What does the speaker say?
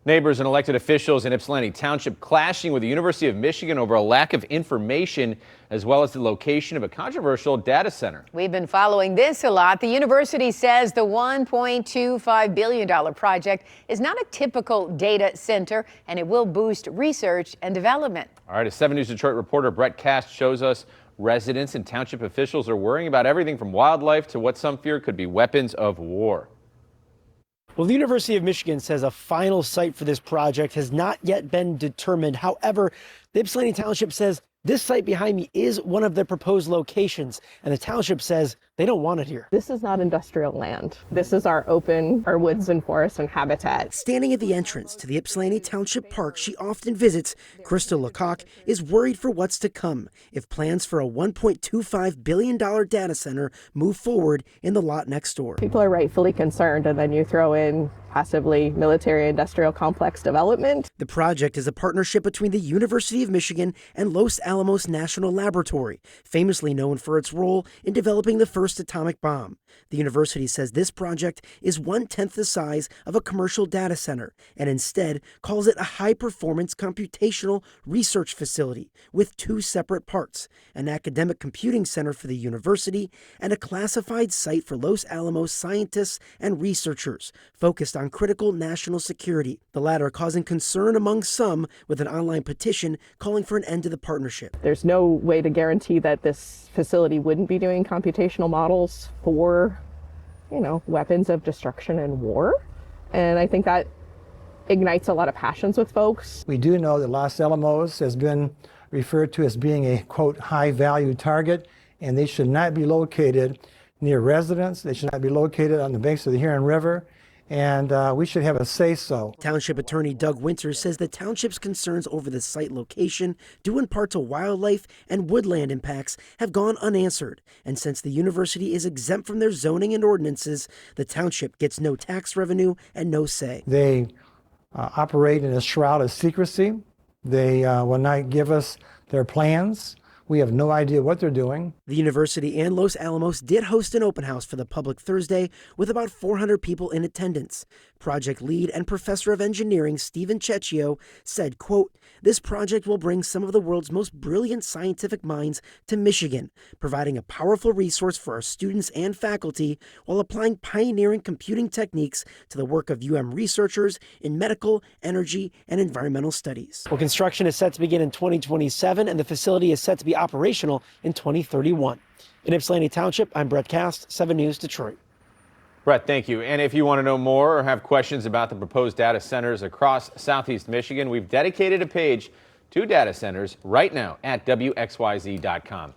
Neighbors and elected officials in Ypsilanti Township clashing with the University of Michigan over a lack of information, as well as the location of a controversial data center. We've been following this a lot. The university says the $1.25 billion project is not a typical data center, and it will boost research and development. All right, as 7 News Detroit reporter Brett Cast shows us, residents and township officials are worrying about everything from wildlife to what some fear could be weapons of war. Well, the University of Michigan says a final site for this project has not yet been determined. However, the Ypsilanti Township says this site behind me is one of their proposed locations, and the township says they don't want it here. This is not industrial land. This is our woods and forests and habitat. Standing at the entrance to the Ypsilanti Township Park she often visits, Crystal Lecoq is worried for what's to come if plans for a $1.25 billion data center move forward in the lot next door. People are rightfully concerned, and then you throw in possibly military-industrial complex development. The project is a partnership between the University of Michigan and Los Alamos National Laboratory, famously known for its role in developing the first atomic bomb. The university says this project is 1/10 the size of a commercial data center and instead calls it a high-performance computational research facility with 2 separate parts, an academic computing center for the university and a classified site for Los Alamos scientists and researchers focused on critical national security, the latter causing concern among some with an online petition calling for an end to the partnership. There's no way to guarantee that this facility wouldn't be doing computational models for, weapons of destruction and war. And I think that ignites a lot of passions with folks. We do know that Los Alamos has been referred to as being a, quote, high-value target, and they should not be located near residents. They should not be located on the banks of the Huron River. And we should have a say-so. Township Attorney Doug Winters says the township's concerns over the site location, due in part to wildlife and woodland impacts, have gone unanswered. And since the university is exempt from their zoning and ordinances, the township gets no tax revenue and no say. They operate in a shroud of secrecy. They will not give us their plans. We have no idea what they're doing. The university and Los Alamos did host an open house for the public Thursday with about 400 people in attendance. Project lead and professor of engineering Stephen Cecchio said, quote, "This project will bring some of the world's most brilliant scientific minds to Michigan, providing a powerful resource for our students and faculty while applying pioneering computing techniques to the work of researchers in medical, energy, and environmental studies." Well, construction is set to begin in 2027, and the facility is set to be operational in 2031. In Ypsilanti Township, I'm Brett Cast, 7 News Detroit. Brett, thank you. And if you want to know more or have questions about the proposed data centers across Southeast Michigan, we've dedicated a page to data centers right now at WXYZ.com.